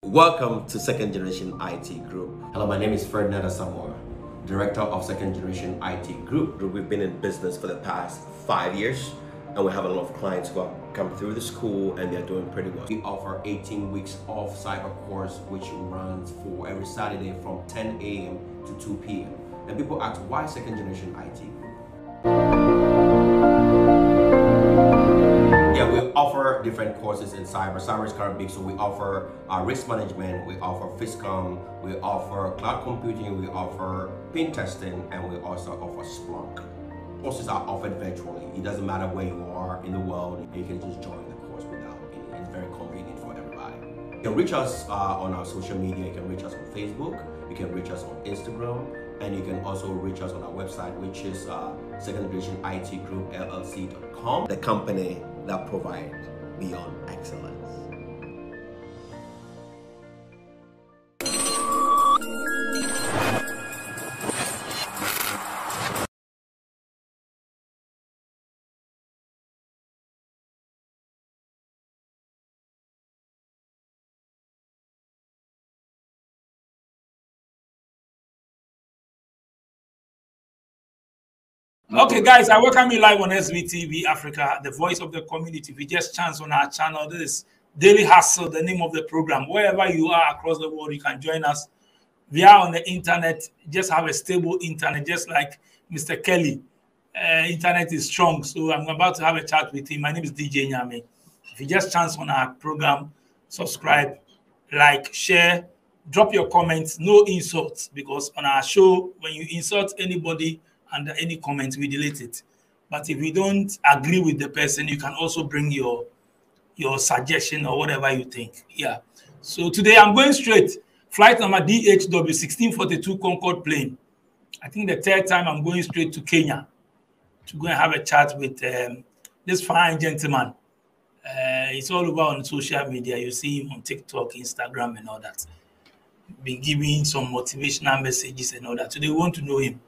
Welcome to Second Generation IT Group. Hello, my name is Ferdinand Asamoah, Director of Second Generation IT Group. We've been in business for the past 5 years, and we have a lot of clients who have come through the school and they're doing pretty well. We offer 18 weeks of cyber course, which runs for every Saturday from 10 a.m. to 2 p.m. And people ask, why Second Generation IT Group? Yeah, we offer different courses in cyber. Cyber is kind of big, so we offer risk management, we offer FISCOM, we offer cloud computing, we offer pen testing, and we also offer Splunk. Courses are offered virtually. It doesn't matter where you are in the world, you can just join the course without any. It's very convenient for everybody. You can reach us on our social media. You can reach us on Facebook, you can reach us on Instagram, and you can also reach us on our website, which is secondgenerationitgroup.com, the company that provides beyond excellence. Okay, guys, I welcome you live on SVTV Africa, the voice of the community. If you just chance on our channel, this is Daily Hustle, the name of the program. Wherever you are across the world, you can join us. We are on the internet. Just have a stable internet, just like Mr. Kelly. Internet is strong, so I'm about to have a chat with him. My name is DJ Nyame. If you just chance on our program, subscribe, like, share, drop your comments. No insults, because on our show, when you insult anybody under any comment, we delete it. But if you don't agree with the person, you can also bring your suggestion or whatever you think. Yeah. So today I'm going straight. Flight number DHW 1642 Concorde plane. I think the third time I'm going straight to Kenya to go and have a chat with this fine gentleman. It's all over on social media. You see him on TikTok, Instagram, and all that. Been giving some motivational messages and all that. Today we want to know him.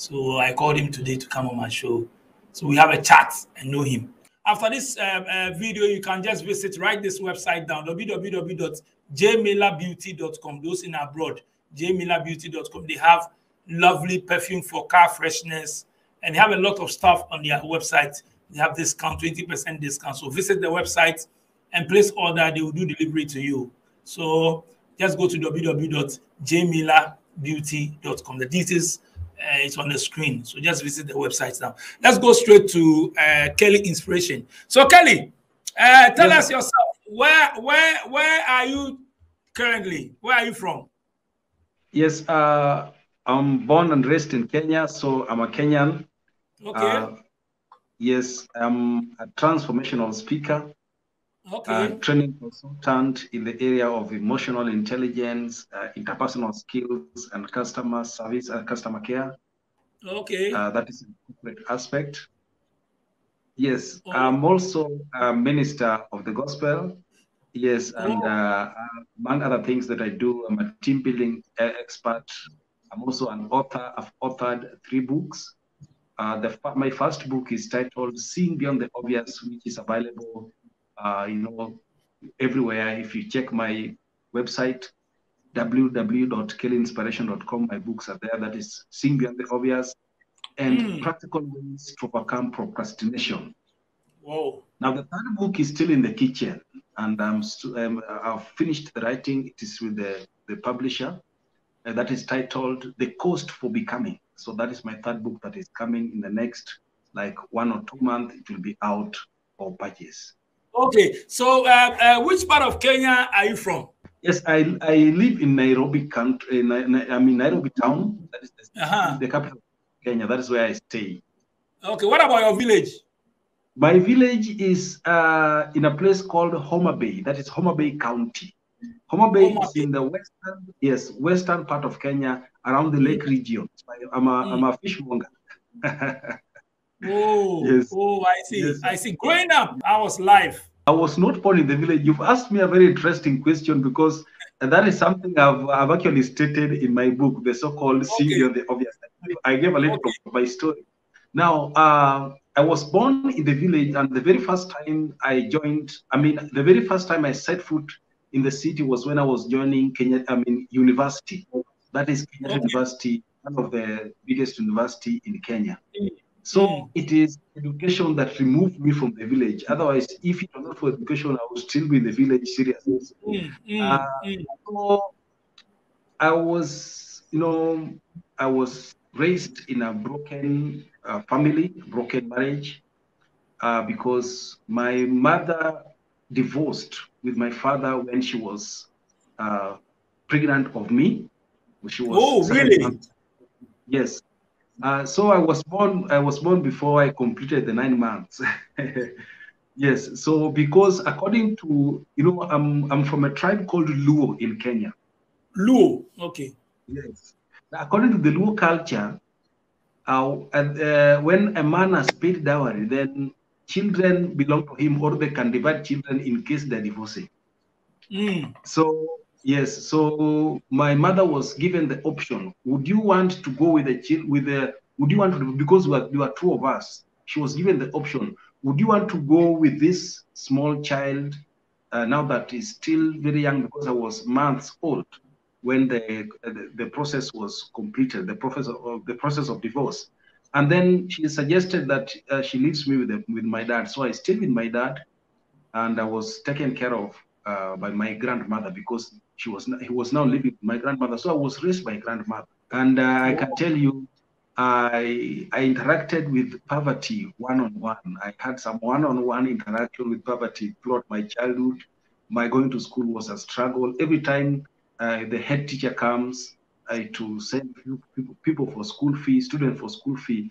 So I called him today to come on my show. So we have a chat and know him. After this video, you can just write this website down, www.jmilabeauty.com. Those in abroad, jmilabeauty.com. They have lovely perfume for car freshness, and they have a lot of stuff on their website. They have discount, 20% discount. So visit the website and place order. They will do delivery to you. So just go to www.jmilabeauty.com. The details it's on the screen, so just visit the website now. Let's go straight to Kelly Inspiration. So Kelly, tell us yourself. Where are you currently? Where are you from? Yes, I'm born and raised in Kenya, so I'm a Kenyan. Okay. Yes, I'm a transformational speaker. Okay. Training consultant in the area of emotional intelligence, interpersonal skills, and customer service and customer care. Okay. That is a corporate aspect. Yes, I'm also a minister of the gospel. Yes, and among other things that I do, I'm a team building expert. I'm also an author. I've authored 3 books. My first book is titled Seeing Beyond the Obvious, which is available everywhere. If you check my website, www.kellyinspiration.com, my books are there. That is Seeing Beyond the Obvious and Practical Ways to Overcome Procrastination. Whoa. Now, the third book is still in the kitchen, and I've finished the writing. It is with the publisher. That is titled The Cost for Becoming. So that is my third book that is coming in the next 1 or 2 months. It will be out for purchase. Okay, so which part of Kenya are you from? Yes, I live in Nairobi country. I'm in Nairobi town. That is the capital of Kenya. That is where I stay. Okay, what about your village? My village is in a place called Homa Bay. That is Homa Bay County. Homa Bay is in the western part of Kenya, around the lake region. I'm a fishmonger. Oh, yes. Oh, I see. Yes. I see. Growing up, I was live. I was not born in the village. You've asked me a very interesting question, because that is something I've actually stated in my book, the so-called Seeing Beyond the Obvious. I gave a little of my story. Now, I was born in the village, and the very first time I set foot in the city was when I was joining university. That is Kenyatta University, one of the biggest university in Kenya. So it is education that removed me from the village. Otherwise, if it was not for education, I would still be in the village seriously. So I was, I was raised in a broken family, broken marriage, because my mother divorced with my father when she was pregnant of me. She was really? months. Yes. So I was born before I completed the 9 months. Yes. So because according to, I'm from a tribe called Luo in Kenya. Luo, okay. Yes. According to the Luo culture, when a man has paid dowry, then children belong to him, or they can divide children in case they're divorcing. So yes, so my mother was given the option: would you want to go with would you want to, because there were two of us? She was given the option: would you want to go with this small child, now that is still very young, because I was months old when the process was completed, the process of divorce. And then she suggested that she leaves me with my dad. So I stayed with my dad, and I was taken care of by my grandmother, because he was now living with my grandmother. So I was raised by grandmother, and I can tell you, I interacted with poverty one-on-one. I had some one-on-one interaction with poverty throughout my childhood. My going to school was a struggle. Every time the head teacher comes to send people for school fee, students for school fee,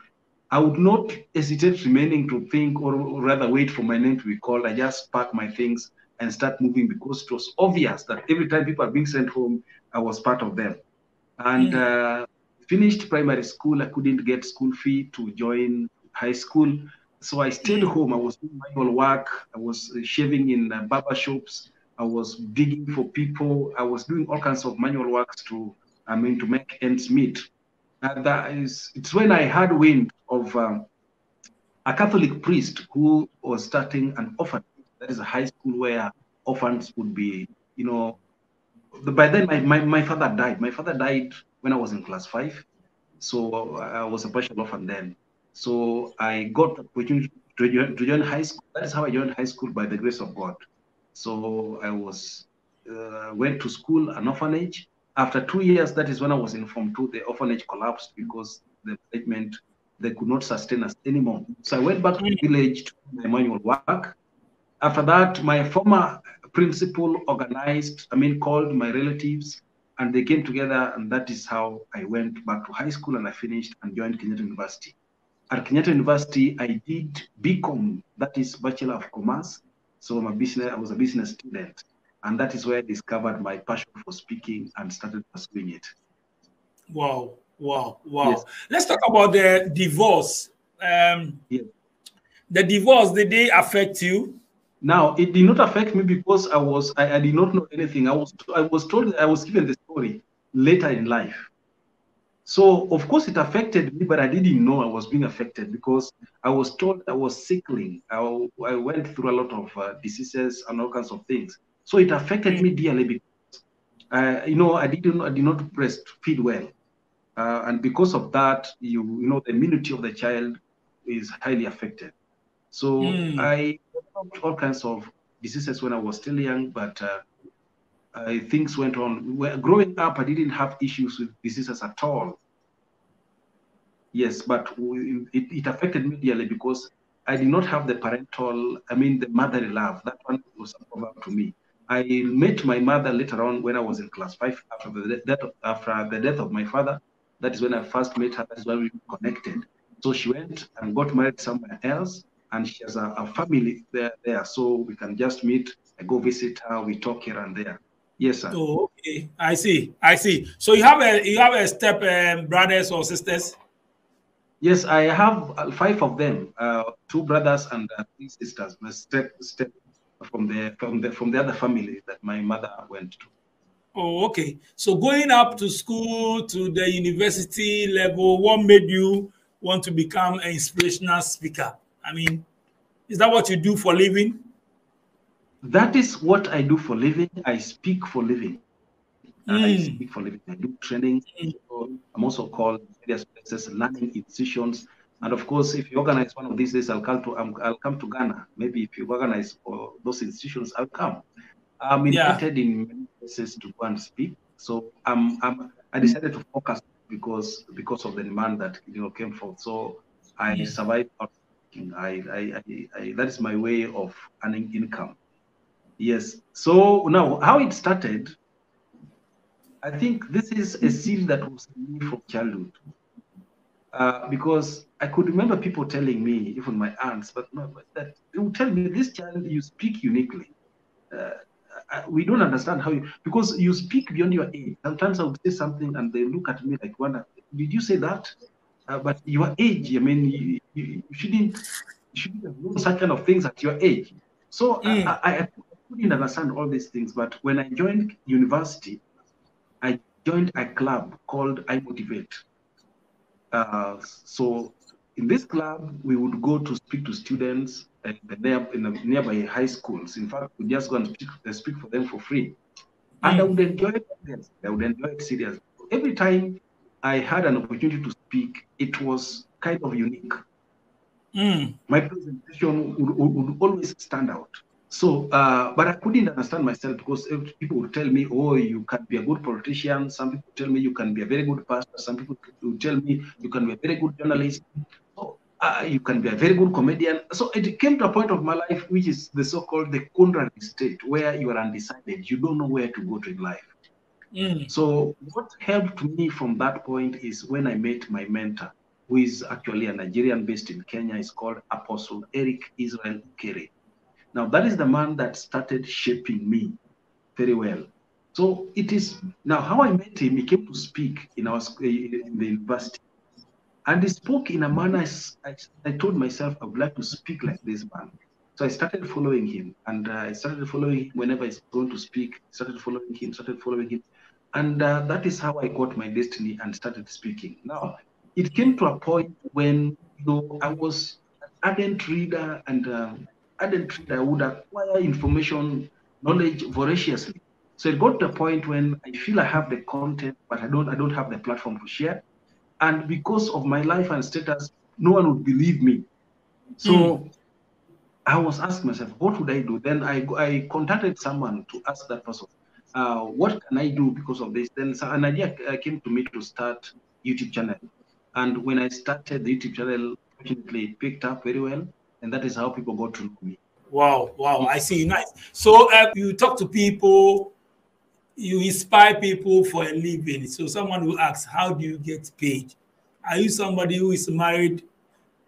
I would not hesitate remaining to think, or rather wait for my name to be called. I just pack my things and start moving, because it was obvious that every time people are being sent home, I was part of them. And finished primary school, I couldn't get school fee to join high school. So I stayed home. I was doing manual work. I was shaving in barber shops. I was digging for people. I was doing all kinds of manual works to make ends meet. It's when I had wind of a Catholic priest who was starting an orphanage. That is a high school where orphans would be, by then my father died. My father died when I was in class 5. So I was a partial orphan then. So I got the opportunity to join high school. That is how I joined high school, by the grace of God. So I went to school, an orphanage. After 2 years, that is when I was in Form 2, the orphanage collapsed because the management, they could not sustain us anymore. So I went back to the village to do my manual work. After that, my former principal called my relatives, and they came together, and that is how I went back to high school, and I finished and joined Kenyatta University. At Kenyatta University, I did BCom, that is Bachelor of Commerce. So I was a business student, and that is where I discovered my passion for speaking and started pursuing it. Wow. Yes. Let's talk about the divorce. Yes. The divorce, did they affect you? Now, it did not affect me because I did not know anything. I was told, I was given the story later in life. So, of course, it affected me, but I didn't know I was being affected because I was told I was sickling. I went through a lot of diseases and all kinds of things. So it affected me dearly because, I did not breastfeed well. And because of that, the immunity of the child is highly affected. So I developed all kinds of diseases when I was still young, but things went on. Growing up, I didn't have issues with diseases at all. Yes, but it affected me dearly because I did not have the the motherly love. That one was a problem to me. I met my mother later on when I was in class 5 after the death of my father. That is when I first met her. That's when we connected. So she went and got married somewhere else, and she has a family there. So we can just meet. I go visit her. We talk here and there. Yes, sir. Oh, okay. I see. So you have a step brothers or sisters? Yes, I have 5 of them, 2 brothers and 3 sisters. My step from the other family that my mother went to. Oh, okay. So going up to school to the university level, what made you want to become an inspirational speaker? I mean, is that what you do for a living? that is what I do for living. I speak for living. I speak for living. I do training. I'm also called various places, learning institutions. And of course, if you organize one of these days, I'll come to Ghana. Maybe if you organize those institutions, I'll come. I'm invited in many places to go and speak. So I decided to focus because of the demand that came forth. So I survived. That is my way of earning income. Yes. So now, how it started, I think this is a seed that was in me from childhood. Because I could remember people telling me, even my aunts, but that they would tell me, this child, you speak uniquely. We don't understand how because you speak beyond your age. Sometimes I would say something and they look at me like, wonder, did you say that? But your age, I mean, you shouldn't have known such kind of things at your age. So I couldn't understand all these things. But when I joined university, I joined a club called I Motivate. So in this club, we would go to speak to students in the nearby high schools. In fact, we just go and speak for them for free. And I would enjoy it. I would enjoy it seriously. Every time I had an opportunity to speak, it was kind of unique. My presentation would always stand out. So, but I couldn't understand myself because people would tell me, oh, you can be a good politician. Some people tell me you can be a very good pastor. Some people would tell me you can be a very good journalist. So, you can be a very good comedian. So it came to a point of my life, which is the so-called the contrary state, where you are undecided. You don't know where to go to in life. So what helped me from that point is when I met my mentor, who is actually a Nigerian based in Kenya. Is called Apostle Eric Israel Kere. Now, that is the man that started shaping me very well. So it is now how I met him. He came to speak in the university, and he spoke in a manner I told myself I would like to speak like this man. So I started following him, and I started following him whenever he's going to speak. Started following him, and that is how I got my destiny and started speaking. Now, it came to a point when I was an ardent reader, and I would acquire information, knowledge voraciously. So it got to a point when I feel I have the content, but I don't have the platform to share. And because of my life and status, no one would believe me. So I was asking myself, what would I do? Then I contacted someone to ask that person, what can I do because of this? Then an idea came to me to start YouTube channel. And when I started the YouTube channel, fortunately, it picked up very well. And that is how people got to know me. Wow, I see. Nice. So you talk to people, you inspire people for a living. So someone will ask, how do you get paid? Are you somebody who is married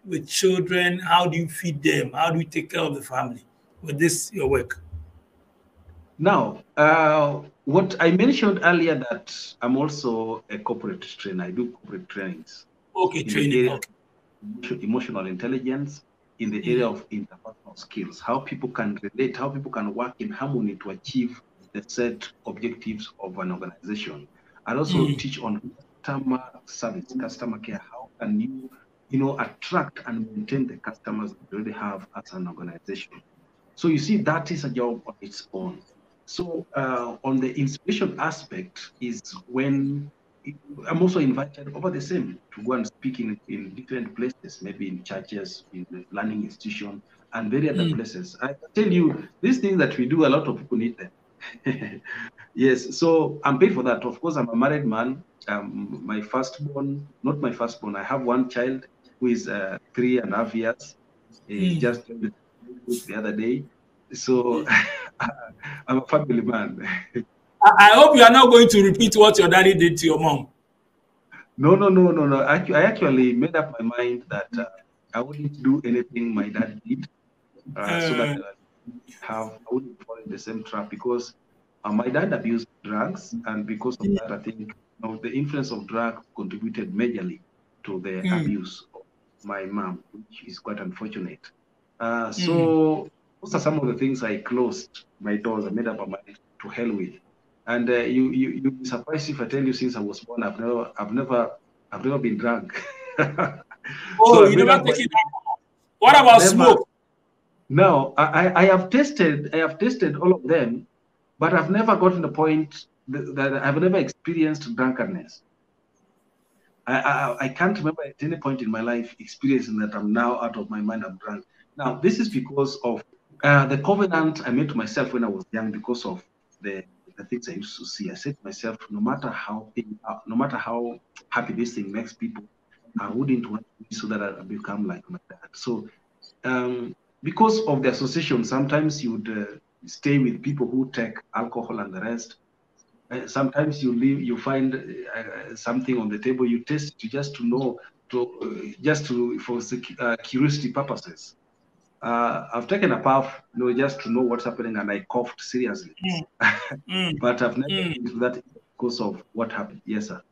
with children? How do you feed them? How do you take care of the family with this, your work? Now, what I mentioned earlier, that I'm also a corporate trainer. I do corporate trainings. Okay, training. Okay. Emotional intelligence, in the area of interpersonal skills, how people can relate, how people can work in harmony to achieve the set objectives of an organization. I also teach on customer service, customer care. How can you attract and maintain the customers you already have as an organization? So you see, that is a job on its own. So on the inspiration aspect is when I'm also invited over the same to go and speak in different places, maybe in churches, in the learning institution, and very other places. I tell you, these things that we do, a lot of people need them. Yes, so I'm paid for that. Of course, I'm a married man. My firstborn, not my firstborn, I have one child who is 3.5 years. He just turned the other day. So I'm a family man. I hope you are not going to repeat what your daddy did to your mom. No. I actually made up my mind that I wouldn't do anything my dad did, so that I wouldn't fall in the same trap, because my dad abused drugs, and because of that, I think the influence of drugs contributed majorly to the abuse of my mom, which is quite unfortunate. So those are some of the things I closed my doors. I made up my mind to hell with. And you'd be surprised if I tell you, since I was born, I've never been drunk. Oh, so you never taken alcohol. What about smoke? Now, I have tested all of them, but I've never gotten the point that I've never experienced drunkenness. I can't remember at any point in my life experiencing that I'm now out of my mind, I'm drunk. Now, this is because of the covenant I made to myself when I was young, because of the things I used to see. I said to myself, no matter how happy this thing makes people, I wouldn't want to be so that I become like my dad. So because of the association, sometimes you would stay with people who take alcohol and the rest. Sometimes you find something on the table, you taste it just to know, for curiosity purposes. I've taken a puff, just to know what's happening, and I coughed seriously. But I've never been into that because of what happened. Yes, sir.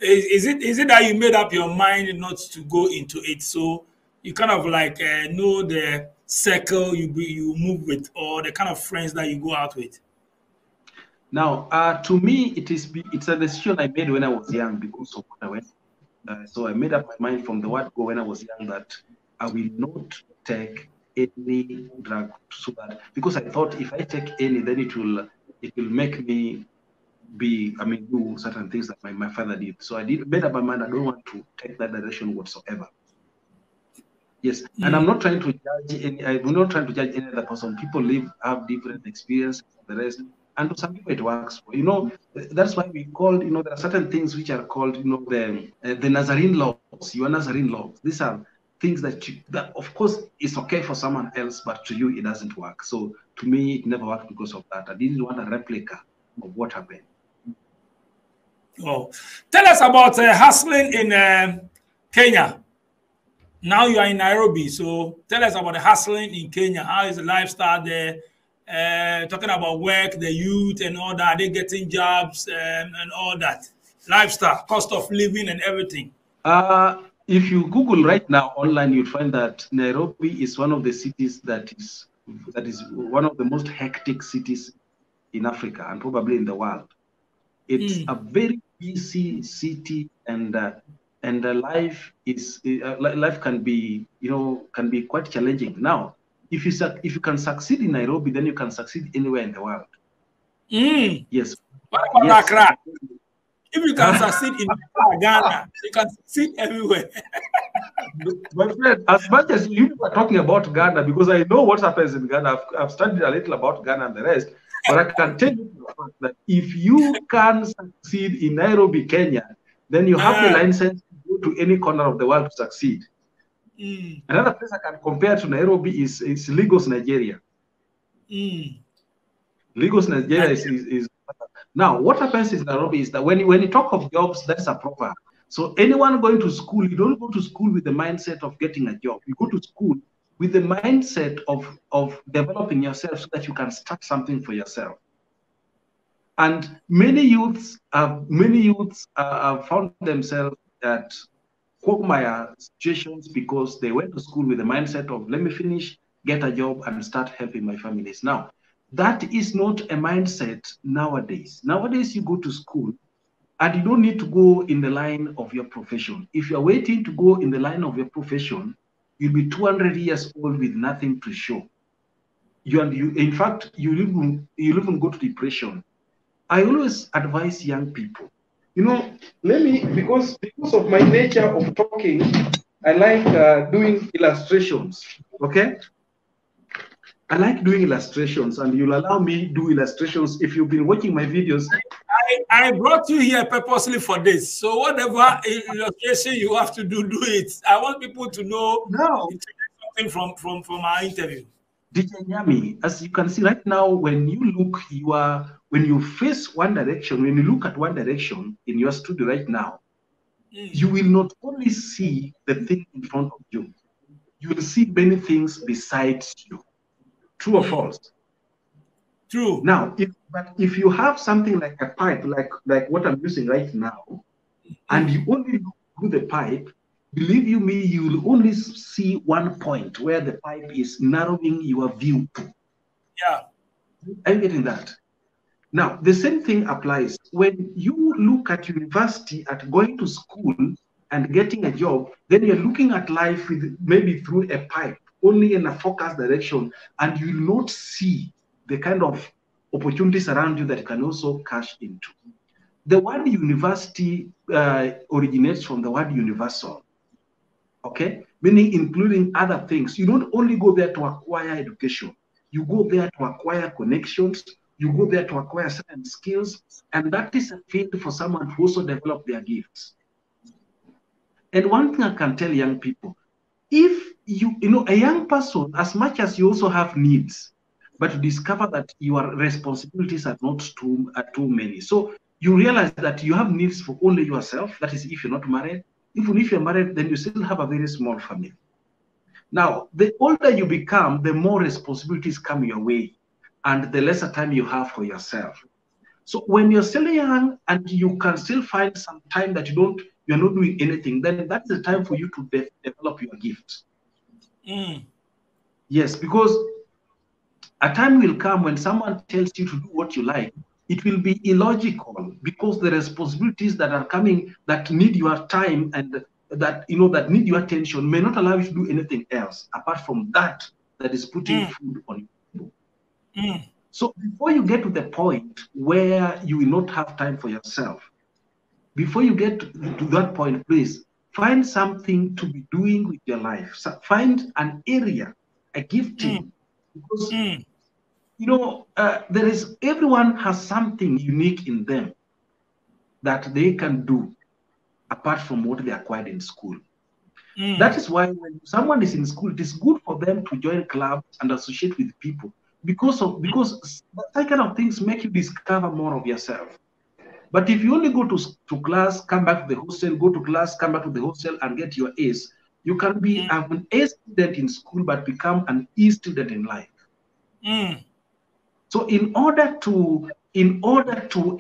Is it that you made up your mind not to go into it, so you kind of like know the circle you move with, or the kind of friends that you go out with? Now, to me, it's a decision I made when I was young because of what I went. So I made up my mind from the word go when I was young that I will not take any drug, so that, because I thought if I take any, then it will make me do certain things that my father did. So I made up my mind I don't want to take that direction whatsoever. Yes, and I'm not trying to judge any. I'm not trying to judge any other person. People have different experiences and the rest. And to some people it works. That's why we call, there are certain things which are called, the Nazarene laws, your Nazarene laws. These are things that of course is okay for someone else, but to you it doesn't work. So to me, it never worked because of that. I didn't want a replica of what happened. Oh, tell us about hustling in Kenya. Now you are in Nairobi, so tell us about the hustling in Kenya. How is the lifestyle there? Talking about work, the youth and all that. Are they getting jobs and all that? Lifestyle, cost of living and everything. If you Google right now online, you'll find that Nairobi is one of the cities that is one of the most hectic cities in Africa and probably in the world. It's a very busy city, and life can be quite challenging. Now, if you can succeed in Nairobi, then you can succeed anywhere in the world. Yes. What about Accra? If you can succeed in Ghana, you can succeed everywhere. My friend, as much as you are talking about Ghana, because I know what happens in Ghana, I've studied a little about Ghana and the rest, but I can tell you that if you can succeed in Nairobi, Kenya, then you have the license to go to any corner of the world to succeed. Another place I can compare to Nairobi is Lagos, Nigeria. Lagos, Nigeria is now, what happens in Nairobi is that when you talk of jobs, that's a proper. So anyone going to school, you don't go to school with the mindset of getting a job. You go to school with the mindset of developing yourself so that you can start something for yourself. And many youths have found themselves at quagmire situations because they went to school with the mindset of, let me finish, get a job, and start helping my families. Now, that is not a mindset nowadays. Nowadays, you go to school and you don't need to go in the line of your profession. If you're waiting to go in the line of your profession, you'll be 200 years old with nothing to show. In fact, you'll even go to depression. I always advise young people, because of my nature of talking, I like doing illustrations, okay? I like doing illustrations, and you'll allow me do illustrations if you've been watching my videos. I brought you here purposely for this. So whatever illustration you have to do it. I want people to know something from our interview. DJ Nyami, as you can see right now, when you face one direction, when you look at one direction in your studio right now, you will not only see the thing in front of you, you will see many things besides you. True or false? True. Now, if you have something like a pipe, like what I'm using right now, and you only look through the pipe, believe you me, you will only see one point where the pipe is narrowing your view to. Yeah. Are you getting that? Now, the same thing applies. When you look at university, at going to school and getting a job, then you're looking at life maybe through a pipe. only in a focused direction, and you will not see the kind of opportunities around you that you can also cash into. The word university originates from the word universal, okay? Meaning including other things. You don't only go there to acquire education. You go there to acquire connections. You go there to acquire certain skills. And that is a field for someone to also develop their gifts. And one thing I can tell young people, if you know, a young person, as much as you also have needs, but you discover that your responsibilities are not too many. So you realize that you have needs for only yourself. That is, if you're not married. Even if you're married, then you still have a very small family. Now, the older you become, the more responsibilities come your way, and the lesser time you have for yourself. So when you're still young and you can still find some time that you're not doing anything, then that's the time for you to develop your gift. Yes, because a time will come when someone tells you to do what you like. It will be illogical because the responsibilities that are coming that need your time and that need your attention may not allow you to do anything else apart from that is putting food on your table. So before you get to the point where you will not have time for yourself, before you get to that point, please find something to be doing with your life. So find an area, a gifting, because everyone has something unique in them that they can do apart from what they acquired in school. That is why when someone is in school, it is good for them to join clubs and associate with people because that kind of things make you discover more of yourself. But if you only go to class, come back to the hostel, go to class, come back to the hostel and get your A's, you can be an A student in school but become an E student in life. So in order to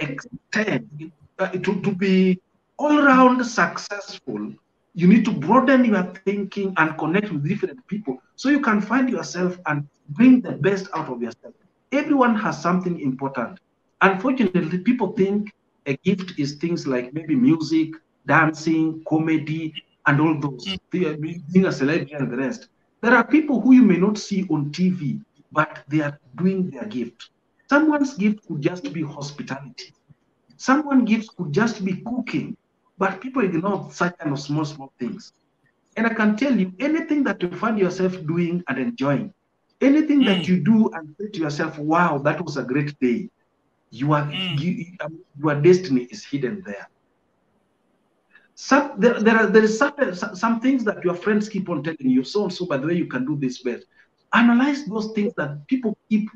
extend, to be all-round successful, you need to broaden your thinking and connect with different people so you can find yourself and bring the best out of yourself. Everyone has something important. Unfortunately, people think a gift is things like maybe music, dancing, comedy, and all those, being a celebrity and the rest. There are people who you may not see on TV, but they are doing their gift. Someone's gift could just be hospitality. Someone's gift could just be cooking, but people ignore such kind of small things. And I can tell you, anything that you find yourself doing and enjoying, anything that you do and say to yourself, wow, that was a great day, your destiny is hidden there. There is some things that your friends keep on telling you, so and so, by the way, you can do this best. Analyze those things that people keep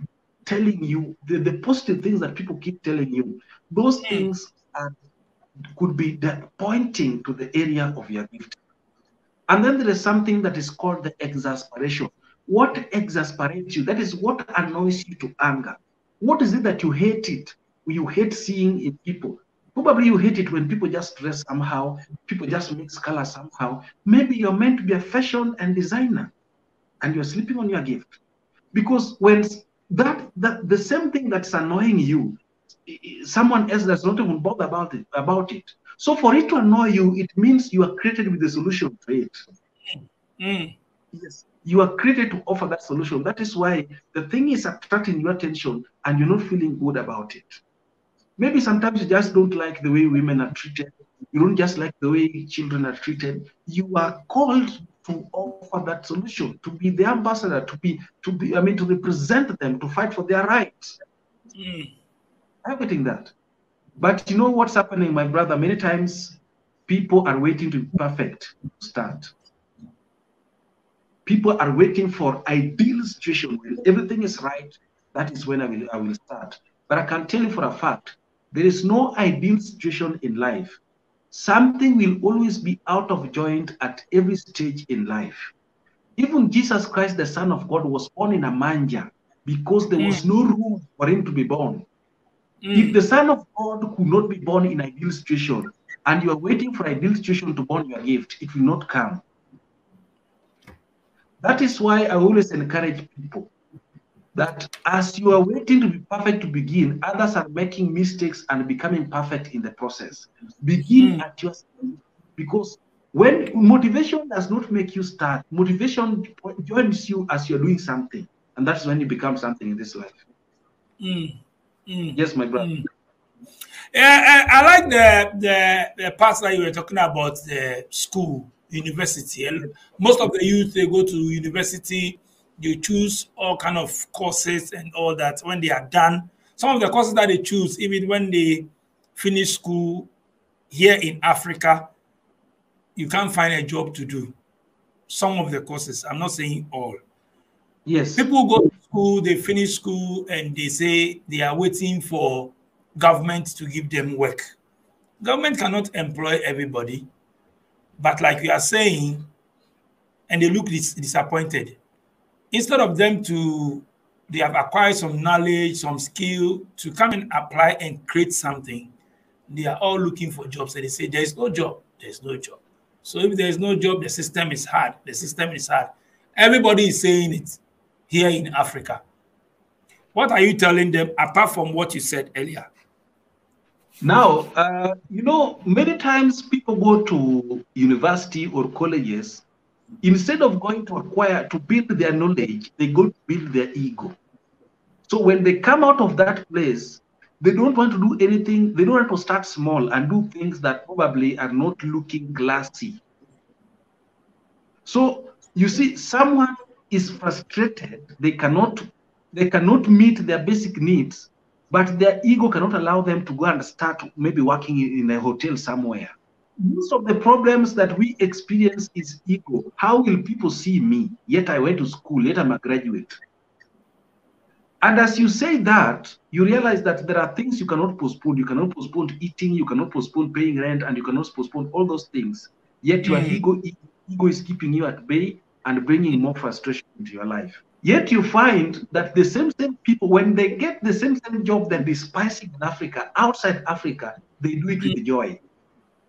telling you, the positive things that people keep telling you. Those things could be pointing to the area of your gift. And then there is something that is called the exasperation. What exasperates you? That is what annoys you to anger. What is it that you hate it? You hate seeing in people. Probably you hate it when people just dress somehow, people just mix colors somehow. Maybe you're meant to be a fashion and designer and you're sleeping on your gift. Because when the same thing that's annoying you, someone else does not even bother about it. So for it to annoy you, it means you are created with the solution to it. Yes, you are created to offer that solution. That is why the thing is attracting your attention and you're not feeling good about it. Maybe sometimes you just don't like the way women are treated. You don't just like the way children are treated. You are called to offer that solution, to be the ambassador, to represent them, to fight for their rights. I'm getting that. But you know what's happening, my brother? Many times people are waiting to be perfect to start. People are waiting for ideal situation when everything is right. That is when I will start. But I can tell you for a fact, there is no ideal situation in life. Something will always be out of joint at every stage in life. Even Jesus Christ, the Son of God, was born in a manger because there was no room for him to be born. If the Son of God could not be born in ideal situation, and you are waiting for ideal situation to born your gift, it will not come. That is why I always encourage people that as you are waiting to be perfect to begin, others are making mistakes and becoming perfect in the process. Begin at your stage, because When motivation does not make you start, motivation joins you as you're doing something. And that's when you become something in this life. Yes, my brother. Yeah, I like the parts that you were talking about, the school, university. And most of the youth, they go to university, they choose all kind of courses and all that. When they are done, some of the courses that they choose, even when they finish school here in Africa, you can't find a job to do. Some of the courses, I'm not saying all. Yes. People go to school, they finish school, and they say they are waiting for government to give them work. Government cannot employ everybody, but like you are saying, and they look disappointed. Instead of them to, they have acquired some knowledge, some skill to come and apply and create something, they are all looking for jobs, and they say there is no job, there's no job. So if there is no job, the system is hard. The system is hard. Everybody is saying it here in Africa. What are you telling them apart from what you said earlier? Now, many times people go to university or colleges, instead of going to build their knowledge, they go to build their ego. So when they come out of that place, they don't want to do anything. They don't want to start small and do things that probably are not looking glassy. So you see, someone is frustrated. They cannot meet their basic needs, but their ego cannot allow them to go and start maybe working in a hotel somewhere. Most of the problems that we experience is ego. How will people see me? Yet I went to school, yet I'm a graduate. And as you say that, you realize that there are things you cannot postpone. You cannot postpone eating, you cannot postpone paying rent, and you cannot postpone all those things. Yet your ego is keeping you at bay and bringing more frustration into your life. Yet you find that the same people, when they get the same job that despising in Africa, outside Africa, they do it with joy.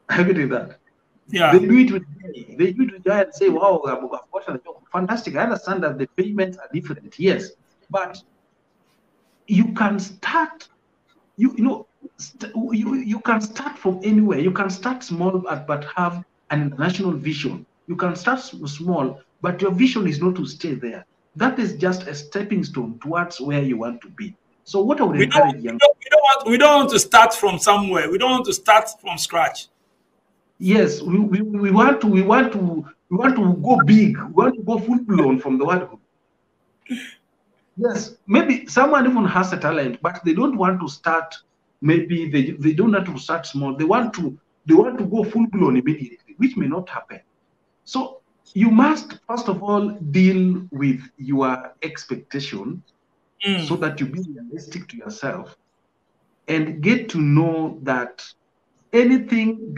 I agree with that. Yeah. They do it with joy. They do it with joy and say, wow, I've gotten a job. Fantastic. I understand that the payments are different, yes. But you can start, you can start from anywhere. You can start small, but have an international vision. You can start small, but your vision is not to stay there. That is just a stepping stone towards where you want to be. So what I would encourage young people. We don't want to start from somewhere. We don't want to start from scratch. Yes, we want to go big. We want to go full blown from the word. Yes, maybe someone even has a talent, but they don't want to start. Maybe they don't want to start small. They want to go full blown immediately, which may not happen. So you must first of all deal with your expectation, so that you be realistic to yourself, and get to know that everything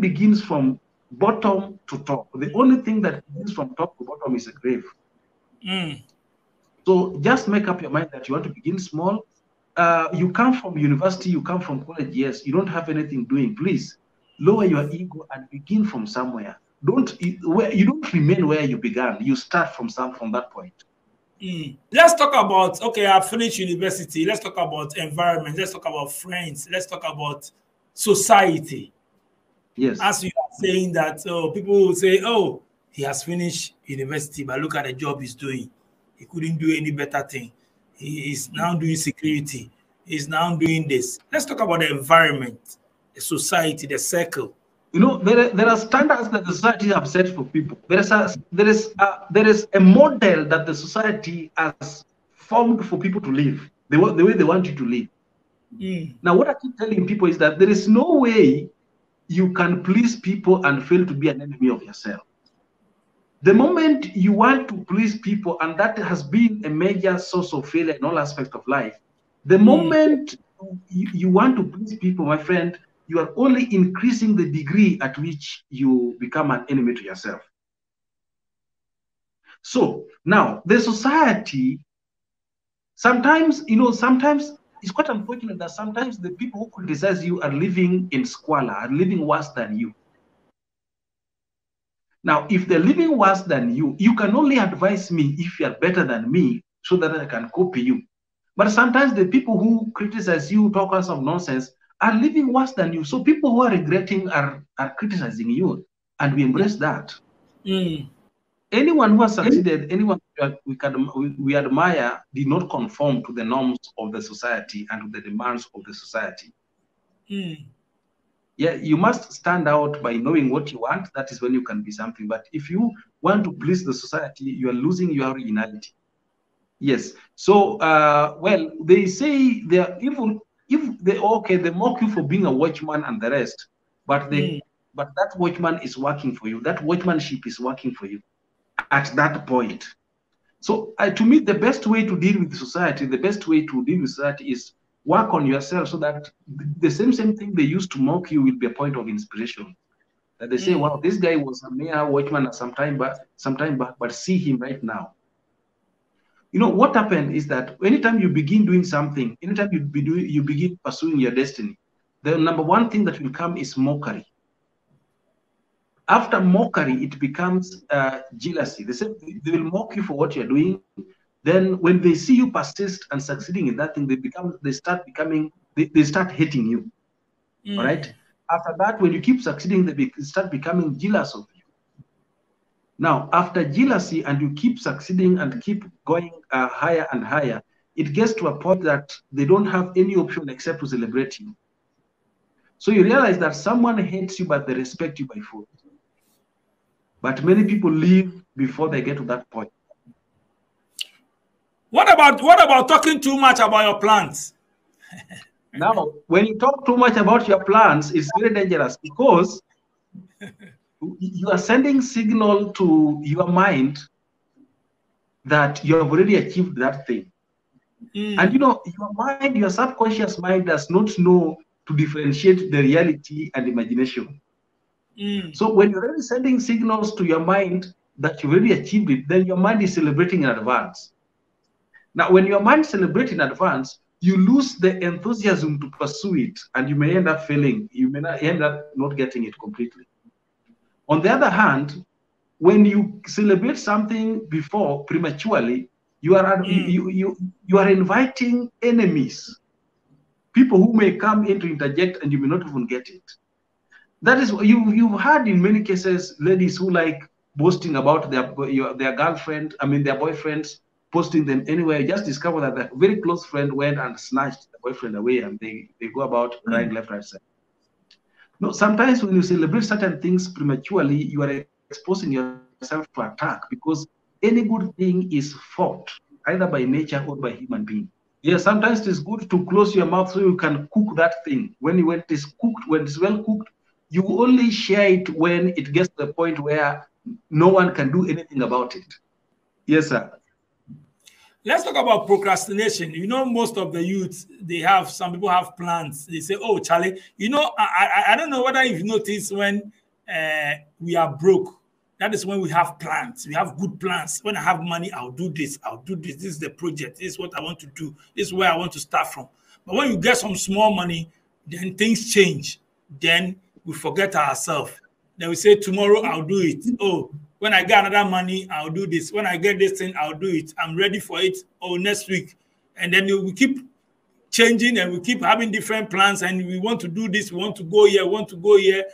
begins from bottom to top. The only thing that begins from top to bottom is a grave. So just make up your mind that you want to begin small. You come from university, you come from college, yes, you don't have anything doing. Please lower your ego and begin from somewhere. You don't remain where you began. You start from that point. Let's talk about, okay, I finished university. Let's talk about environment. Let's talk about friends. Let's talk about society. Yes. As you are saying that, people will say, oh, he has finished university, but look at the job he's doing. He couldn't do any better thing. He is now doing security. He's now doing this. Let's talk about the environment, the society, the circle. There are standards that the society have set for people. There is a model that the society has formed for people to live, the way they want you to live. Now, what I keep telling people is that there is no way you can please people and fail to be an enemy of yourself. The moment you want to please people, and that has been a major source of failure in all aspects of life, the moment you want to please people, my friend, you are only increasing the degree at which you become an enemy to yourself. So now the society, sometimes it's quite unfortunate that sometimes the people who criticize you are living in squalor, are living worse than you. Now, if they're living worse than you, you can only advise me if you are better than me so that I can copy you. But sometimes the people who criticize you, talkers of nonsense, are living worse than you. So people who are regretting are criticizing you. and we embrace that. Anyone who has succeeded, anyone we admire, did not conform to the norms of the society and to the demands of the society. Yeah, you must stand out by knowing what you want. That is when you can be something. But if you want to please the society, you are losing your originality. Yes. So, well, they say they are even if they mock you for being a watchman and the rest, but but that watchman is working for you. That watchmanship is working for you at that point. So, to me, the best way to deal with society, the best way to deal with society is work on yourself, so that the same thing they used to mock you will be a point of inspiration. That they say, wow, this guy was a mere watchman some time back, but see him right now. You know, what happened is that anytime you begin doing something, anytime you begin pursuing your destiny, the number one thing that will come is mockery. After mockery, it becomes jealousy. They will mock you for what you're doing. Then when they see you persist and succeeding in that thing, they start hating you. All right. After that, when you keep succeeding, they start becoming jealous of you. Now, after jealousy and you keep succeeding and keep going higher and higher, it gets to a point that they don't have any option except to celebrate you. So you realize that someone hates you, but they respect you by force. But many people leave before they get to that point. What about talking too much about your plans? Now, when you talk too much about your plans, it's very dangerous, because you are sending signal to your mind that you have already achieved that thing. And you know, your mind, your subconscious mind, does not know to differentiate the reality and imagination. So when you're already sending signals to your mind that you already achieved it, then your mind is celebrating in advance. Now, when your mind celebrates in advance, you lose the enthusiasm to pursue it, and you may end up failing. You may end up not getting it completely. On the other hand, when you celebrate something before prematurely, you are inviting enemies, people who may come in to interject, and you may not even get it. That is, you've had in many cases ladies who like boasting about their girlfriend, their boyfriends, posting them anywhere. You just discover that their very close friend went and snatched the boyfriend away, and they go about crying left, right, center. No, sometimes when you celebrate certain things prematurely, you are exposing yourself to attack, because any good thing is fought either by nature or by human being. Yeah, sometimes it is good to close your mouth so you can cook that thing. When it is cooked, when it's well cooked, you only share it when it gets to the point where no one can do anything about it. Yes, sir. Let's talk about procrastination. You know, most of the youth, some people have plans. They say, oh, Charlie, you know, I don't know whether you've noticed when we are broke, that is when we have plans. We have good plans. When I have money, I'll do this. I'll do this. This is the project. This is what I want to do. This is where I want to start from. But when you get some small money, then things change. Then we forget ourselves. Then we say, tomorrow I'll do it. Oh, when I get another money, I'll do this. When I get this thing, I'll do it. I'm ready for it. Oh, next week. And then we keep changing, and we keep having different plans, and we want to do this. We want to go here. We want to go here.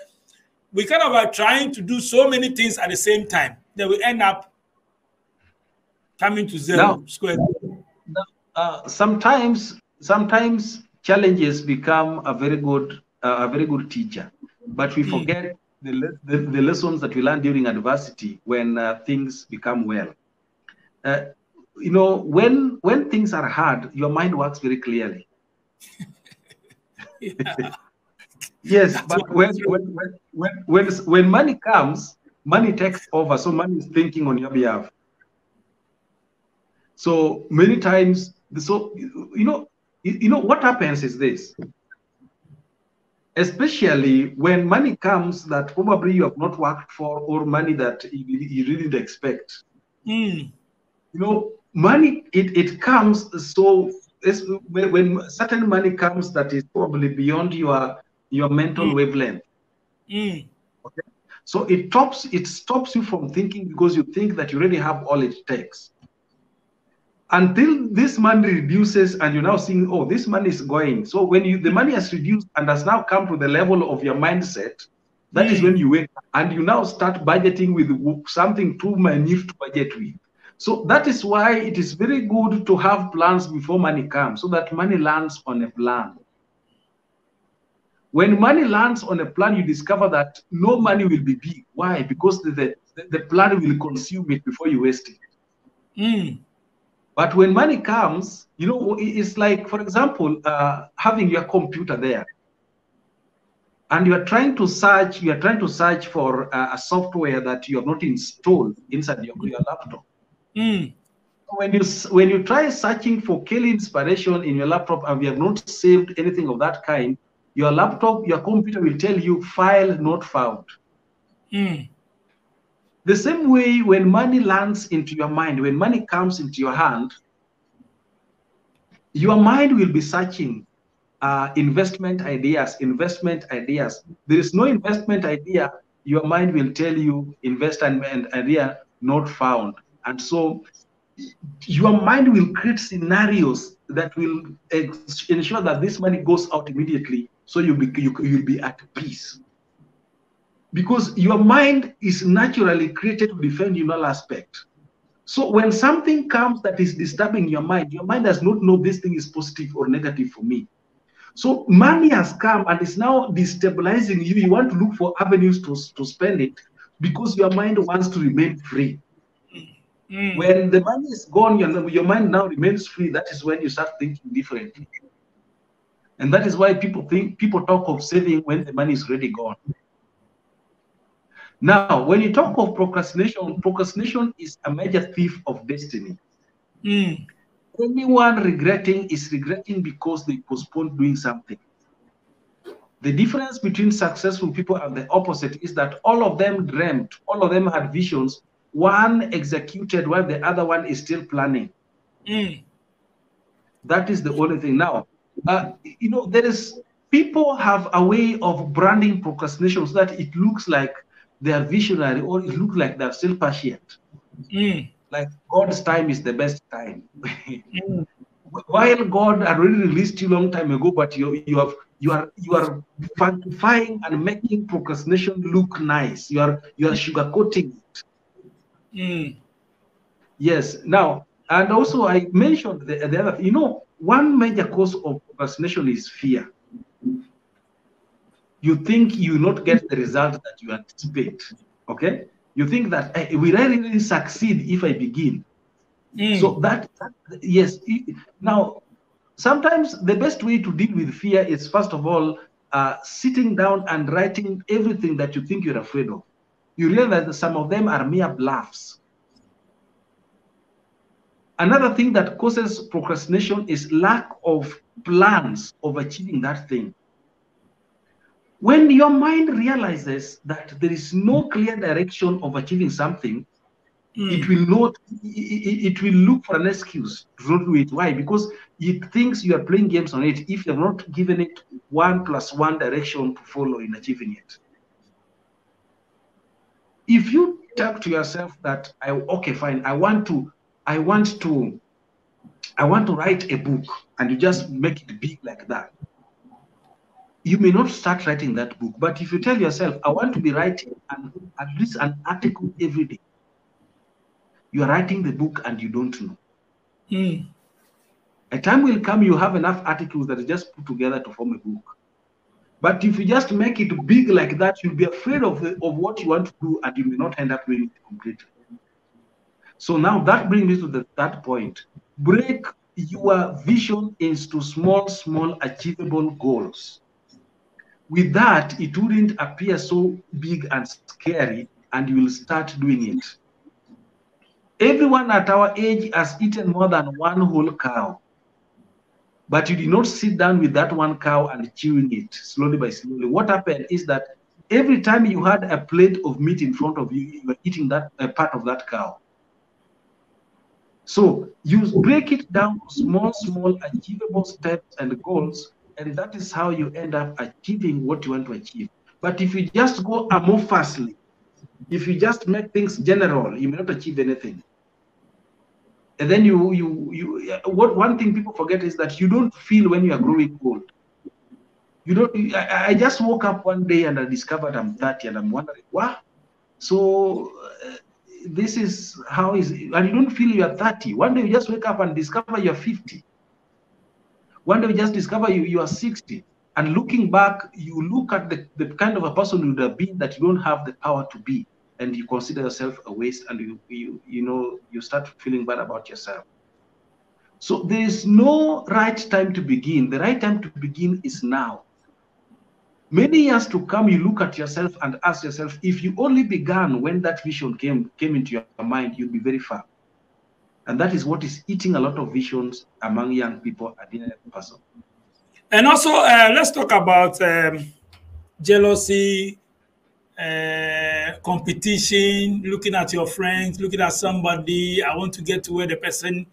We kind of are trying to do so many things at the same time. Then we end up coming to zero square. Sometimes challenges become a very good teacher, but we forget the lessons that we learn during adversity when things become well. You know, when things are hard, your mind works very clearly. Yes, but when money comes, money takes over. So money is thinking on your behalf. So many times, you know what happens is this. Especially when money comes that probably you have not worked for, or money that you didn't expect. You know, money, it comes, so when certain money comes that is probably beyond your mental wavelength. Okay? So it stops you from thinking, because you think that you already have all it takes. Until this money reduces, and you're now seeing, oh, this money is going. So when the money has reduced and has now come to the level of your mindset, That is when you wake up and you now start budgeting with something too minute to budget with. So that is why it is very good to have plans before money comes, so that money lands on a plan. When money lands on a plan, you discover that no money will be big. Why? Because the plan will consume it before you waste it. But when money comes, you know, it's like, for example, having your computer there, and you are trying to search for a software that you have not installed inside your laptop. When you try searching for Kelly inspiration in your laptop and you have not saved anything of that kind, your computer will tell you file not found. The same way, when money lands into your mind, when money comes into your hand, your mind will be searching investment ideas. There is no investment idea, your mind will tell you investment idea not found. And so your mind will create scenarios that will ensure that this money goes out immediately, so you'll be at peace. Because your mind is naturally created to defend in all aspects. So when something comes that is disturbing your mind does not know this thing is positive or negative for me. So money has come and is now destabilizing you. You want to look for avenues to spend it because your mind wants to remain free. When the money is gone, your mind now remains free. That is when you start thinking differently. And that is why people talk of saving when the money is already gone. Now, when you talk of procrastination is a major thief of destiny. Anyone regretting is regretting because they postponed doing something. The difference between successful people and the opposite is that all of them dreamt, all of them had visions. One executed while the other one is still planning. That is the only thing. Now, you know, people have a way of branding procrastination so that it looks like they are visionary, or it looks like they're still patient. Like God's time is the best time. While God had already released you a long time ago, but you are fantifying and making procrastination look nice. You are sugarcoating it. Yes. Now, and also I mentioned the other. You know, one major cause of procrastination is fear. You think you will not get the result that you anticipate. Okay? You think that will I really succeed if I begin? So yes. Now, sometimes the best way to deal with fear is, first of all, sitting down and writing everything that you think you're afraid of. You realize that some of them are mere bluffs. Another thing that causes procrastination is lack of plans of achieving that thing. When your mind realizes that there is no clear direction of achieving something, it will look for an excuse to not do it. Why? Because it thinks you are playing games on it if you have not given it 1+1 direction to follow in achieving it. If you talk to yourself that okay, fine, I want to write a book, and you just make it big like that, you may not start writing that book. But if you tell yourself, I want to be writing at least an article every day, you are writing the book and you don't know. A time will come, you have enough articles that are just put together to form a book. But if you just make it big like that, you'll be afraid of what you want to do, and you may not end up doing it completely. So now that brings me to the third point. Break your vision into small, achievable goals. With that, it wouldn't appear so big and scary, and you will start doing it. Everyone at our age has eaten more than one whole cow, but you did not sit down with that one cow and chewing it slowly by slowly. What happened is that every time you had a plate of meat in front of you, you were eating a part of that cow. So you break it down to small, achievable steps and goals, and that is how you end up achieving what you want to achieve. But if you just go amorphously, if you just make things general, you may not achieve anything. And then one thing people forget is that you don't feel when you are growing old. You know, I just woke up one day and I discovered I'm 30 and I'm wondering, wow. So this is how is it? And you don't feel you're 30. One day you just wake up and discover you're 50. One day you just discover you are 60. And looking back, you look at the kind of a person you would have been that you don't have the power to be. And you consider yourself a waste, and you start feeling bad about yourself. So there is no right time to begin. The right time to begin is now. Many years to come, you look at yourself and ask yourself, if you only began when that vision came into your mind, you'd be very far. And that is what is eating a lot of visions among young people and young person. And also, let's talk about jealousy, competition, looking at your friends, looking at somebody. I want to get to where the person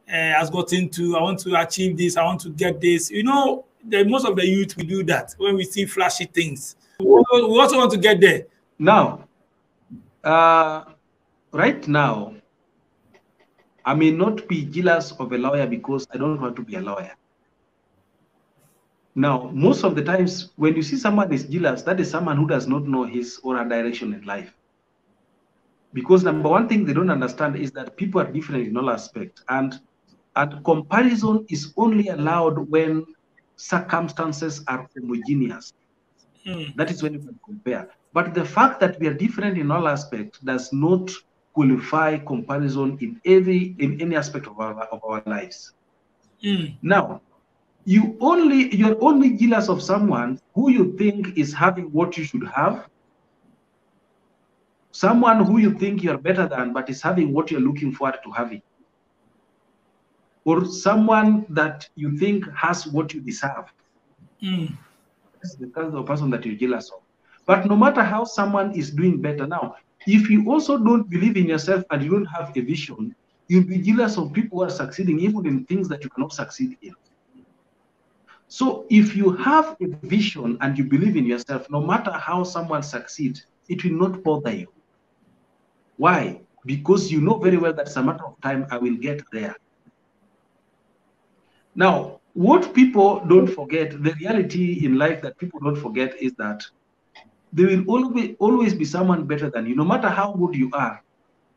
has gotten to. I want to achieve this. I want to get this. You know, most of the youth, we do that when we see flashy things. We also want to get there. Now, right now, I may not be jealous of a lawyer because I don't want to be a lawyer. Now, most of the times when you see someone is jealous, that is someone who does not know his or her direction in life. Because number one thing they don't understand is that people are different in all aspects. And comparison is only allowed when circumstances are homogeneous. That is when you can compare. But the fact that we are different in all aspects does not qualify comparison in any aspect of our lives. Now, you're only jealous of someone who you think is having what you should have, someone who you think you're better than but is having what you're looking forward to having, or someone that you think has what you deserve. That's the kind of person that you're jealous of. But no matter how someone is doing better now, if you also don't believe in yourself and you don't have a vision, you'll be jealous of people who are succeeding even in things that you cannot succeed in. So if you have a vision and you believe in yourself, no matter how someone succeeds, it will not bother you. Why? Because you know very well that it's a matter of time, I will get there. Now, what people don't forget, the reality in life that people don't forget is that there will always be someone better than you, no matter how good you are.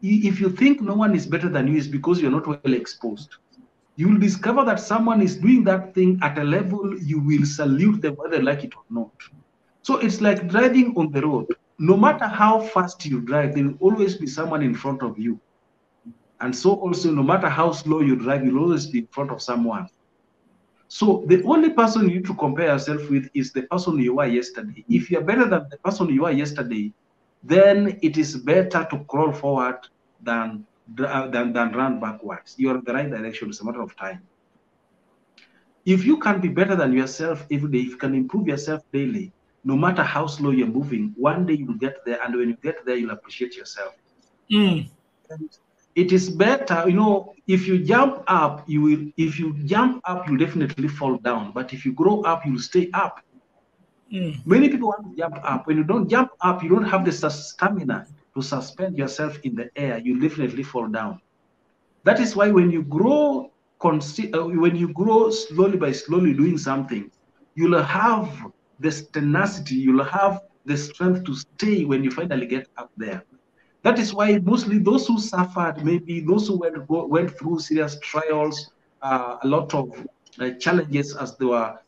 If you think no one is better than you, it's because you're not well exposed. You will discover that someone is doing that thing at a level you will salute them whether they like it or not. So it's like driving on the road. No matter how fast you drive, there will always be someone in front of you. And so also, no matter how slow you drive, you'll always be in front of someone. So the only person you need to compare yourself with is the person you were yesterday. If you're better than the person you were yesterday, then it is better to crawl forward than run backwards. You're in the right direction. It's a matter of time. If you can be better than yourself every day, if you can improve yourself daily, no matter how slow you're moving, one day you'll get there. And when you get there, you'll appreciate yourself. And it is better, you know, if you jump up, you'll definitely fall down. But if you grow up, you'll stay up. Many people want to jump up. When you don't jump up, you don't have the stamina to suspend yourself in the air. You definitely fall down. That is why when you grow slowly by slowly doing something, you'll have the tenacity, you'll have the strength to stay when you finally get up there. That is why mostly those who suffered, maybe those who went through serious trials, a lot of challenges as they were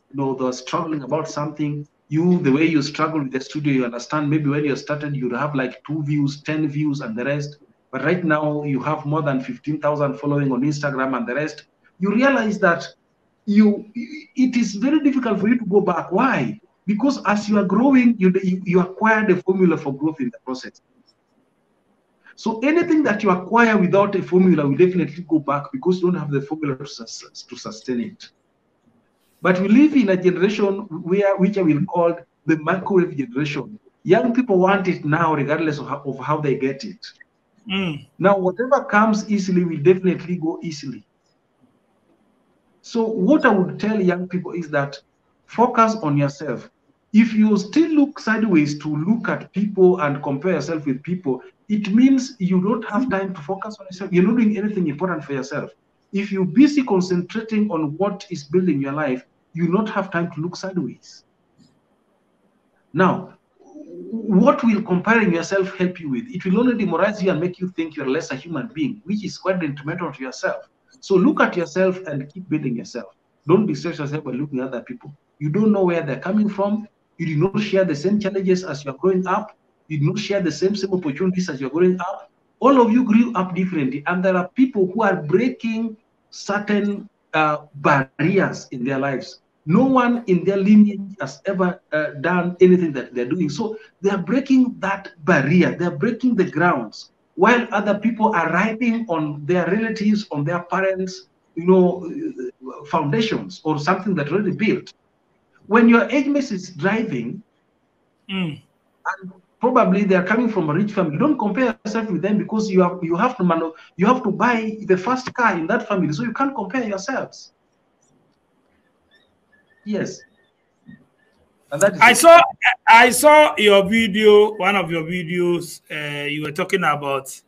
struggling about something. The way you struggle with the studio, you understand maybe when you started, you'd have like 2 views, 10 views and the rest. But right now you have more than 15,000 following on Instagram and the rest. You realize that it is very difficult for you to go back. Why? Because as you are growing, you acquire the formula for growth in the process. So anything that you acquire without a formula will definitely go back because you don't have the formula to sustain it. But we live in a generation which I will call the microwave generation. Young people want it now, regardless of how they get it. Now, whatever comes easily will definitely go easily. So what I would tell young people is that focus on yourself. If you still look sideways to look at people and compare yourself with people, it means you don't have time to focus on yourself. You're not doing anything important for yourself. If you're busy concentrating on what is building your life, you not have time to look sideways. Now, what will comparing yourself help you with? It will only demoralize you and make you think you're less a human being, which is quite detrimental to yourself. So look at yourself and keep building yourself. Don't distress yourself by looking at other people. You don't know where they're coming from. You do not share the same challenges as you're growing up. You do not share the same opportunities as you're growing up. All of you grew up differently, and there are people who are breaking certain barriers in their lives. No one in their lineage has ever done anything that they're doing. So they are breaking that barrier. They're breaking the grounds, while other people are riding on their relatives, on their parents, foundations or something that already built. When your age mate is driving, and probably they are coming from a rich family, don't compare yourself with them, because you have to buy the first car in that family, so you can't compare yourselves. Yes. And that is I saw your video, one of your videos. You were talking about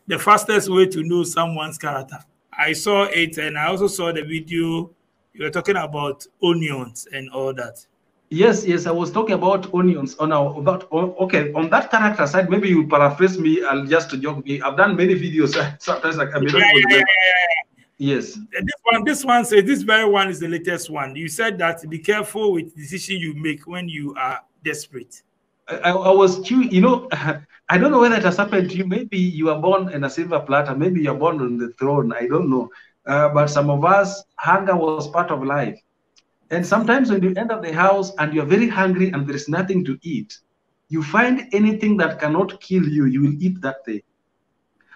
the fastest way to know someone's character. I saw it, and I also saw the video. You were talking about onions and all that. Yes, I was talking about onions on on that character side. Maybe you paraphrase me. I'll just joke me. I've done many videos. Sometimes I may not remember. Yes. This one says this very one is the latest one. You said that be careful with the decision you make when you are desperate. I was curious, I don't know whether it has happened to you. Maybe you are born in a silver platter. Maybe you're born on the throne. I don't know. But some of us, hunger was part of life. And sometimes when you enter the house and you're very hungry and there's nothing to eat, you find anything that cannot kill you, you will eat that thing.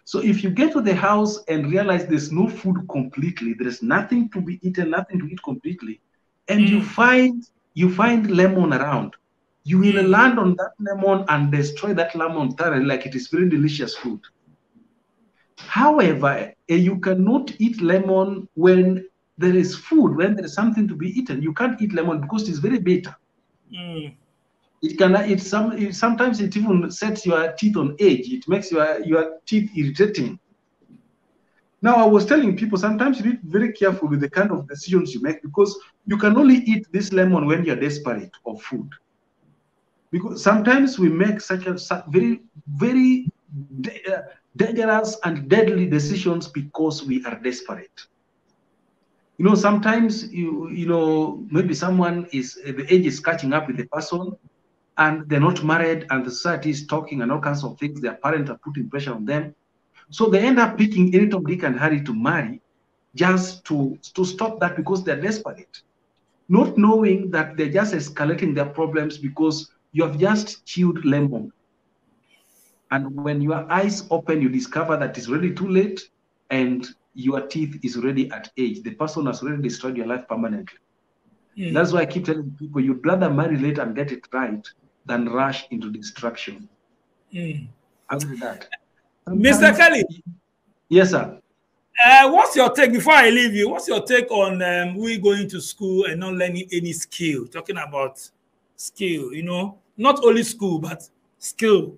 So if you get to the house and realize there's no food completely, there's nothing to be eaten, nothing to eat completely, and you find lemon around, you will land on that lemon and destroy that lemon thoroughly, like it is very delicious food. However, you cannot eat lemon when there is food, when there is something to be eaten. You can't eat lemon because it's very bitter. Sometimes it even sets your teeth on edge. It makes your teeth irritating. Now, I was telling people, sometimes you need to be very careful with the kind of decisions you make, because you can only eat this lemon when you're desperate of food. Because sometimes we make such very, very dangerous and deadly decisions because we are desperate. Sometimes maybe someone the age is catching up with the person, and they're not married, and the society is talking and all kinds of things. Their parents are putting pressure on them. So they end up picking any Tom, Dick, and Harry to marry just to stop that, because they're desperate. Not knowing that they're just escalating their problems because you have just chewed lemon. And when your eyes open, you discover that it's really too late and your teeth is already at age. The person has already destroyed your life permanently. That's why I keep telling people, you'd rather marry late and get it right than rush into destruction. I'll do that. Mr. Kelly. Yes, sir. What's your take, before I leave you, what's your take on we going to school and not learning any skill? Talking about skill, not only school, but skill.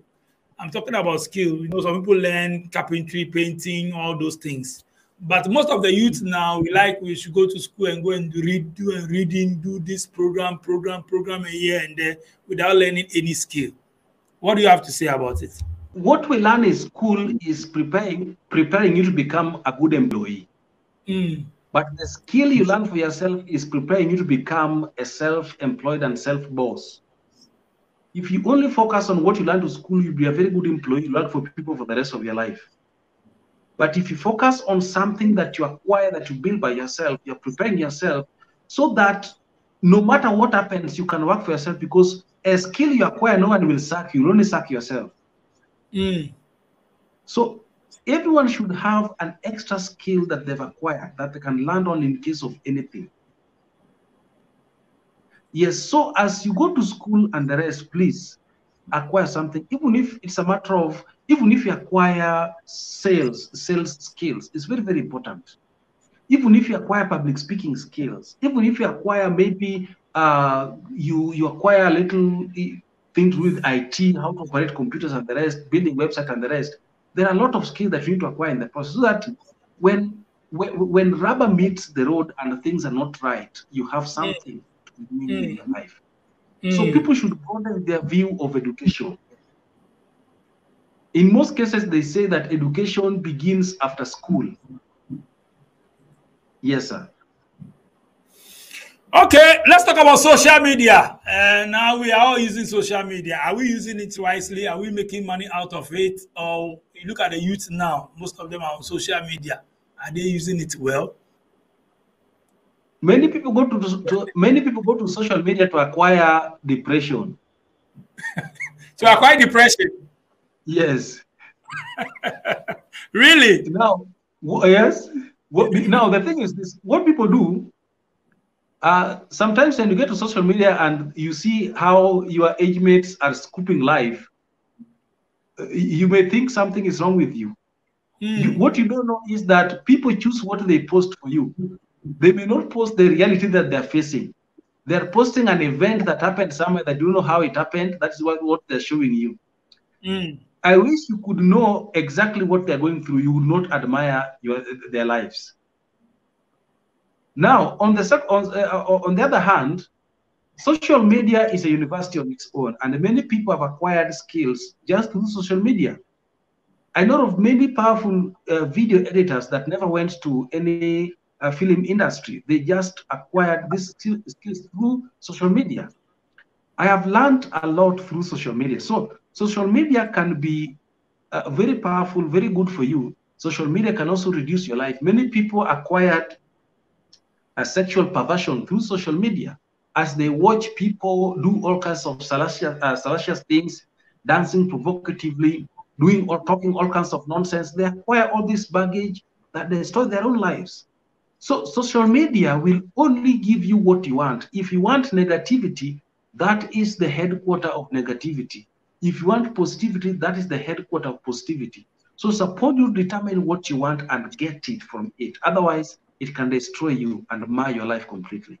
I'm talking about skill. Some people learn carpentry, painting, all those things. But most of the youth now, we should go to school and go and do this program a year and there without learning any skill. What do you have to say about it? What we learn in school is preparing you to become a good employee. But the skill you learn for yourself is preparing you to become a self-employed and self-boss. If you only focus on what you learn to school, you'll be a very good employee. You learn for people for the rest of your life. But if you focus on something that you acquire, that you build by yourself, you're preparing yourself so that no matter what happens, you can work for yourself, because a skill you acquire, no one will sack you. You'll only sack yourself. So everyone should have an extra skill that they've acquired that they can land on in case of anything. Yes, so as you go to school and the rest, please acquire something, even if it's a matter of, even if you acquire sales skills, it's very, very important. Even if you acquire public speaking skills, even if you acquire maybe you acquire a little things with IT, how to operate computers and the rest, building website and the rest, there are a lot of skills that you need to acquire in the process, so that when rubber meets the road and things are not right, you have something to do in your life. So people should broaden their view of education. In most cases, they say that education begins after school. Yes, sir. Okay, let's talk about social media. Now we are all using social media. Are we using it wisely? Are we making money out of it? Or you look at the youth now, most of them are on social media. Are they using it well? Many people go to social media to acquire depression. To acquire depression? Yes. Really? Now, yes. Now the thing is this: what people do. Sometimes when you get to social media and you see how your age mates are scooping life, you may think something is wrong with you. What you don't know is that people choose what they post for you. They may not post the reality that they're facing. They're posting an event that happened somewhere that you don't know how it happened. That's what they're showing you. I wish you could know exactly what they're going through. You would not admire their lives. Now, on the other hand, social media is a university on its own, and many people have acquired skills just through social media. I know of many powerful video editors that never went to any film industry. They just acquired these skills through social media. I have learned a lot through social media. So social media can be very powerful, very good for you. Social media can also reduce your life. Many people acquired a sexual perversion through social media as they watch people do all kinds of salacious things, dancing provocatively, talking all kinds of nonsense. They acquire all this baggage that destroy their own lives. So social media will only give you what you want. If you want negativity, that is the headquarter of negativity. If you want positivity, that is the headquarter of positivity. So suppose you determine what you want and get it from it. Otherwise, it can destroy you and mar your life completely.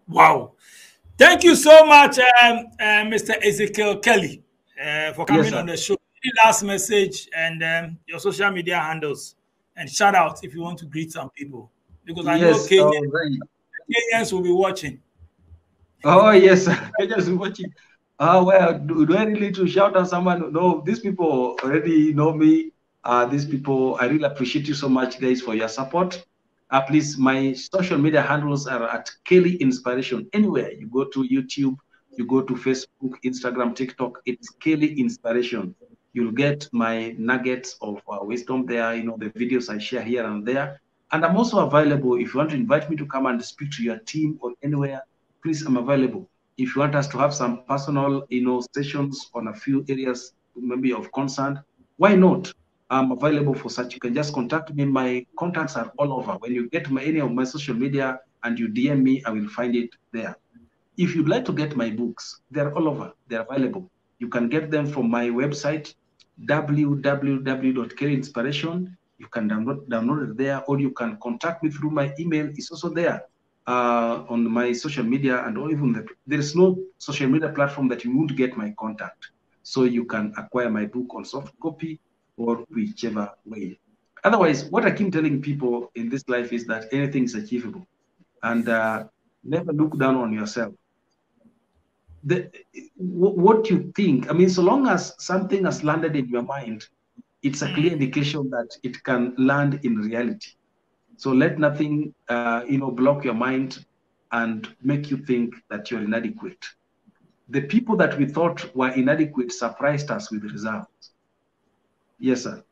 Wow. Thank you so much, Mr. Ezekiel Kelly, for coming on the show. Any last message and your social media handles and shout out if you want to greet some people, because I know Kenyans will be watching. Oh, yes, Kenyans will be watching. Oh, well, do I really need to shout out someone? No, these people already know me. These people, I really appreciate you so much, guys, for your support. Please, my social media handles are at Kelly Inspiration. Anywhere you go to YouTube, you go to Facebook, Instagram, TikTok, it's Kelly Inspiration. You'll get my nuggets of wisdom there, the videos I share here and there. And I'm also available if you want to invite me to come and speak to your team or anywhere, please, I'm available. If you want us to have some personal, sessions on a few areas, maybe of concern, why not? I'm available for such. You can just contact me. My contacts are all over. When you get any of my social media and you DM me, I will find it there. If you'd like to get my books, they're all over. They're available. You can get them from my website, www.kellyinspiration. You can download it there, or you can contact me through my email. It's also there on my social media, and even there is no social media platform that you won't get my contact. So you can acquire my book on soft copy or whichever way. Otherwise, what I keep telling people in this life is that anything is achievable, and never look down on yourself. What you think, so long as something has landed in your mind, it's a clear indication that it can land in reality. So let nothing, block your mind and make you think that you're inadequate. The people that we thought were inadequate surprised us with results. Yes, sir.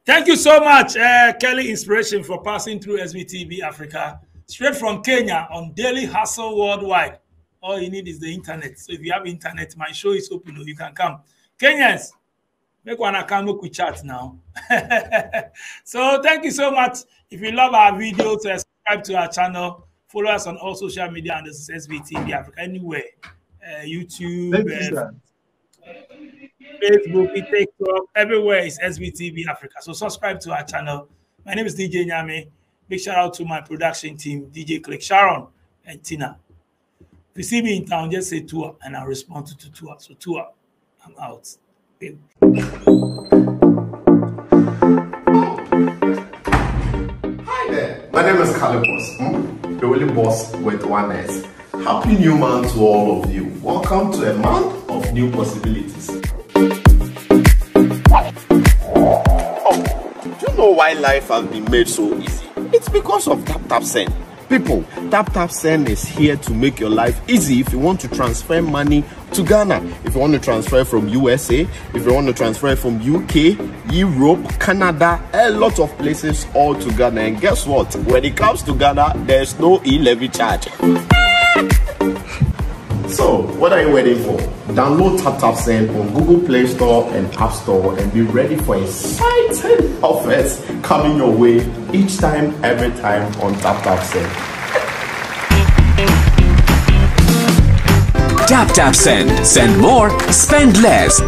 Thank you so much, Kelly Inspiration, for passing through SBTV Africa, straight from Kenya on Daily Hustle Worldwide. All you need is the internet. So if you have internet, my show is open. You can come. Kenyans, make one account, make we chat now. So thank you so much. If you love our videos, subscribe to our channel. Follow us on all social media, and this is SBTV Africa, anywhere. YouTube, Facebook, TikTok, everywhere is SBTV Africa. So subscribe to our channel. My name is DJ Nyame. Big shout out to my production team, DJ Click, Sharon, and Tina. If you see me in town, just say tour, and I'll respond to tour. So tour, I'm out. Hi there, my name is Calibos, the only boss with one S. Happy New Month to all of you. Welcome to a month of new possibilities. Do you know why life has been made so easy? It's because of Tap. People, Tap is here to make your life easy if you want to transfer money to Ghana. If you want to transfer from USA, if you want to transfer from UK, Europe, Canada, a lot of places all to Ghana. And guess what? When it comes to Ghana, there's no e-levy charge. So, what are you waiting for? Download Tap on Google Play Store and App Store and be ready for exciting offers coming your way each time, every time on Tap. Tap Send. Send more, spend less.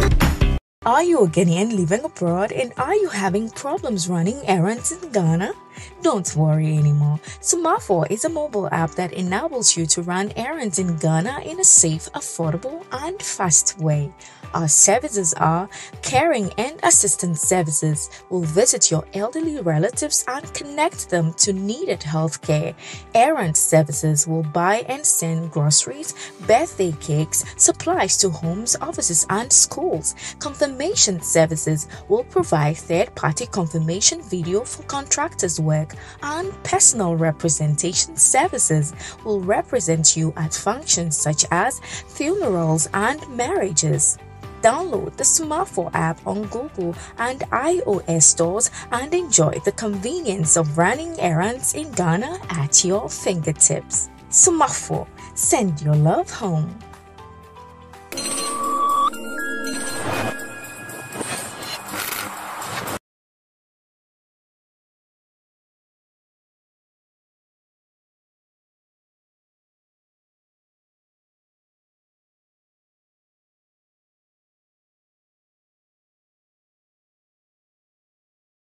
Are you a Kenyan living abroad and are you having problems running errands in Ghana? Don't worry anymore. Sumafo is a mobile app that enables you to run errands in Ghana in a safe, affordable, and fast way. Our services are caring and assistance services. We'll visit your elderly relatives and connect them to needed health care. Errand services will buy and send groceries, birthday cakes, supplies to homes, offices, and schools. Confirmation services will provide third-party confirmation video for contractors' work, and personal representation services will represent you at functions such as funerals and marriages. Download the Sumafo app on Google and iOS stores and enjoy the convenience of running errands in Ghana at your fingertips. Sumafo, send your love home.